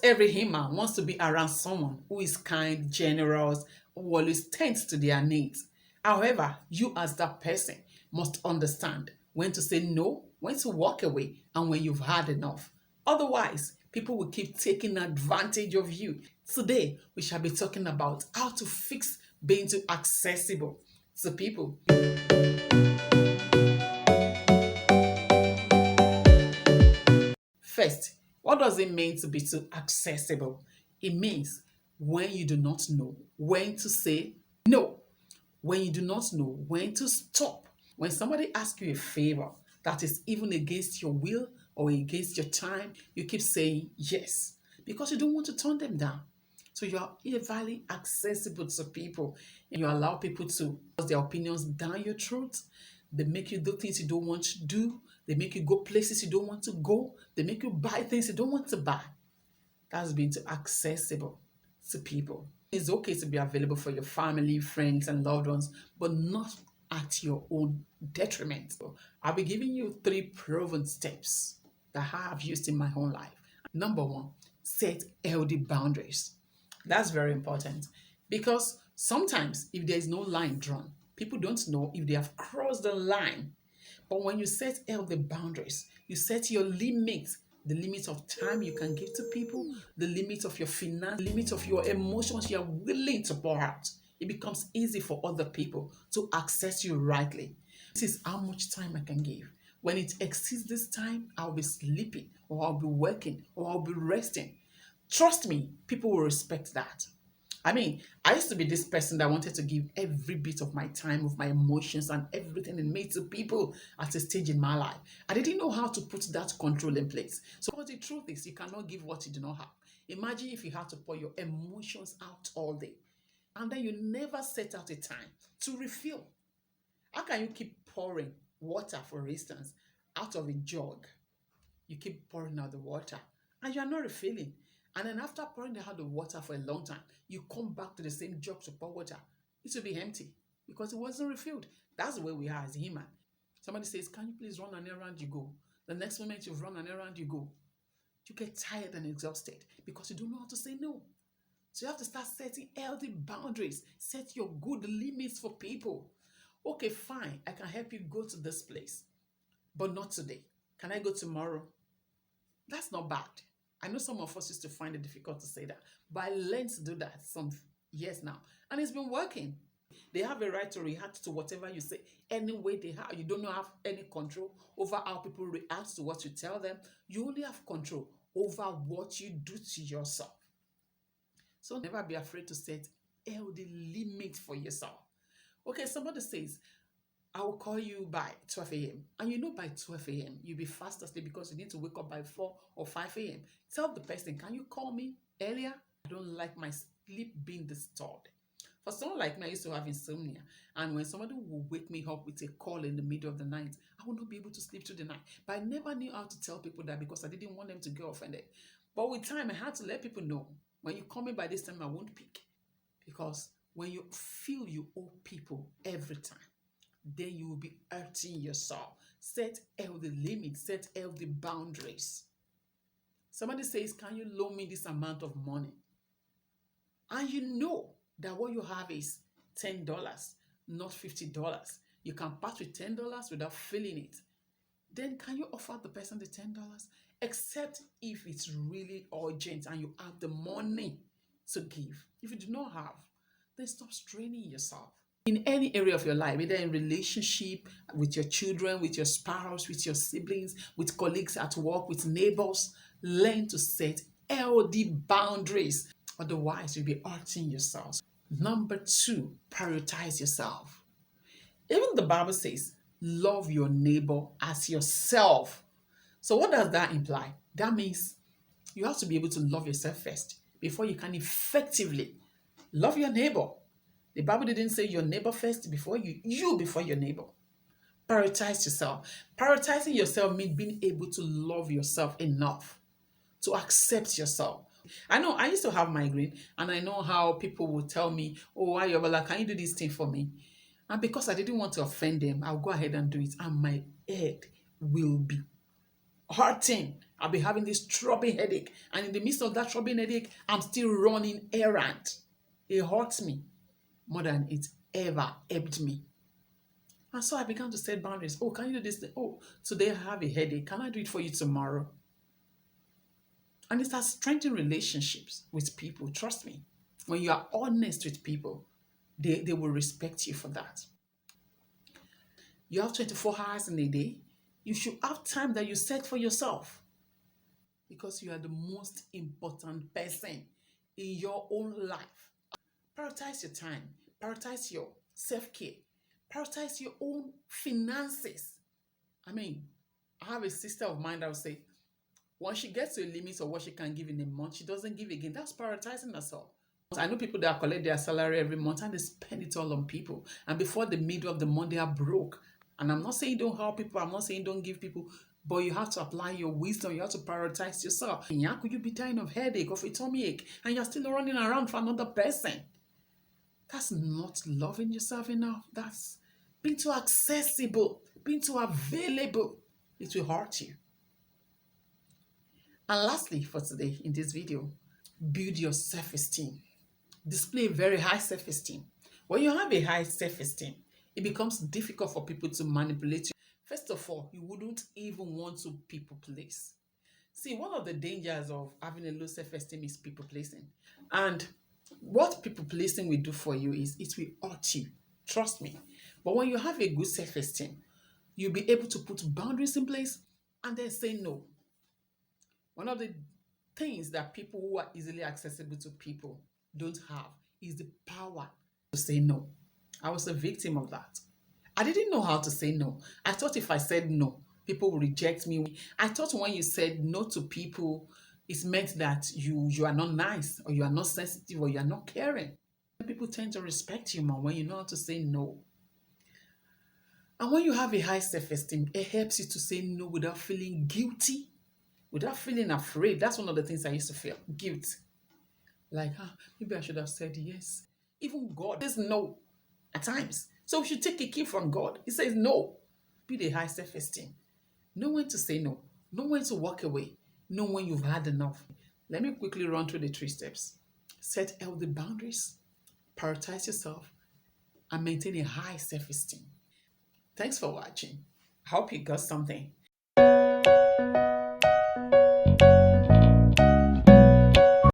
every human wants to be around someone who is kind, generous, who always tends to their needs. However, you as that person must understand when to say no, when to walk away, and when you've had enough. Otherwise, people will keep taking advantage of you. Today, we shall be talking about how to fix being too accessible to people. First, what does it mean to be too accessible? It means when you do not know when to say no, when you do not know when to stop. When somebody asks you a favor that is even against your will or against your time, you keep saying yes because you don't want to turn them down. So you are evenly accessible to people and you allow people to force their opinions down your throat. They make you do things you don't want to do. They make you go places you don't want to go. They make you buy things you don't want to buy. That's being too accessible to people. It's okay to be available for your family, friends, and loved ones, but not at your own detriment. So I'll be giving you 3 proven steps that I have used in my own life. Number 1, set healthy boundaries. That's very important because sometimes if there is no line drawn, people don't know if they have crossed the line. But when you set healthy boundaries, you set your limits, the limit of time you can give to people, the limit of your finance, the limit of your emotions you are willing to pour out. It becomes easy for other people to access you rightly. This is how much time I can give. When it exceeds this time, I'll be sleeping, or I'll be working, or I'll be resting. Trust me, people will respect that. I used to be this person that wanted to give every bit of my time, of my emotions, and everything in me to people at a stage in my life. I didn't know how to put that control in place. So, but the truth is, you cannot give what you do not have. Imagine if you had to pour your emotions out all day, and then you never set out a time to refill. How can you keep pouring water, for instance, out of a jug? You keep pouring out the water and you are not refilling. And then after pouring out the water for a long time, you come back to the same jug to pour water. It will be empty because it wasn't refilled. That's the way we are as human. Somebody says, "Can you please run an errand?" You go. The next moment you've run an errand, you go. You get tired and exhausted because you don't know how to say no. So you have to start setting healthy boundaries. Set your good limits for people. Okay, fine. I can help you go to this place, but not today. Can I go tomorrow? That's not bad. I know some of us used to find it difficult to say that, but I learned to do that some years now, and it's been working. They have a right to react to whatever you say any way they have. You don't have any control over how people react to what you tell them. You only have control over what you do to yourself. So never be afraid to set healthy limits for yourself. Okay, somebody says, "I will call you by 12 a.m." And you know by 12 a.m. you'll be fast asleep because you need to wake up by 4 or 5 a.m. Tell the person, "Can you call me earlier? I don't like my sleep being disturbed." For someone like me, I used to have insomnia. And when somebody will wake me up with a call in the middle of the night, I would not be able to sleep through the night. But I never knew how to tell people that because I didn't want them to get offended. But with time, I had to let people know, when you call me by this time, I won't pick. Because when you feel you owe people every time, then you will be hurting yourself. Set healthy limits, set healthy boundaries. Somebody says, "Can you loan me this amount of money?" And you know that what you have is $10, not $50. You can part with $10 without feeling it. Then can you offer the person the $10? Except if it's really urgent and you have the money to give. If you do not have, then stop straining yourself. In any area of your life, either in relationship, with your children, with your spouse, with your siblings, with colleagues at work, with neighbors, learn to set healthy boundaries. Otherwise, you'll be hurting yourself. Number 2, prioritize yourself. Even the Bible says, love your neighbor as yourself. So what does that imply? That means you have to be able to love yourself first before you can effectively love your neighbor. The Bible didn't say your neighbor first before you before your neighbor. Prioritize yourself. Prioritizing yourself means being able to love yourself enough to accept yourself. I know I used to have migraine, and I know how people will tell me, "Oh, Ayobola, can you do this thing for me?" And because I didn't want to offend them, I'll go ahead and do it, and my head will be hurting. I'll be having this throbbing headache. And in the midst of that throbbing headache, I'm still running errand. It hurts me more than it ever helped me. And so I began to set boundaries. Oh, can you do this thing? Oh, today I have a headache. Can I do it for you tomorrow? And it has strengthened relationships with people. Trust me. When you are honest with people, they will respect you for that. You have 24 hours in a day. You should have time that you set for yourself because you are the most important person in your own life. Prioritize your time, prioritize your self care, prioritize your own finances. I mean, I have a sister of mine that will say, once she gets to a limit of what she can give in a month, she doesn't give again. That's prioritizing herself. I know people that collect their salary every month and they spend it all on people. And before the middle of the month, they are broke. And I'm not saying don't help people, I'm not saying don't give people, but you have to apply your wisdom. You have to prioritize yourself. And yeah, could you be dying of headache, of a tummy ache, and you're still running around for another person? That's not loving yourself enough. That's being too accessible, being too available. It will hurt you. And lastly, for today in this video, build your self-esteem. Display very high self-esteem. When you have a high self-esteem, it becomes difficult for people to manipulate you. First of all, you wouldn't even want to people please. See, one of the dangers of having a low self-esteem is people pleasing. And what people pleasing will do for you is it will hurt you. Trust me. But when you have a good self-esteem, you'll be able to put boundaries in place and then say no. One of the things that people who are easily accessible to people don't have is the power to say no. I was a victim of that. I didn't know how to say no. I thought if I said no, people would reject me. I thought when you said no to people, it meant that you are not nice or you are not sensitive or you are not caring. People tend to respect you more when you know how to say no. And when you have a high self-esteem, it helps you to say no without feeling guilty, without feeling afraid. That's one of the things I used to feel, guilt. Like, maybe I should have said yes. Even God says no at times. So we should take a cue from God. He says no. Build a high self-esteem. Know when to say no. Know when to walk away. Know when you've had enough. Let me quickly run through the 3 steps. Set healthy boundaries. Prioritize yourself. And maintain a high self-esteem. Thanks for watching. I hope you got something.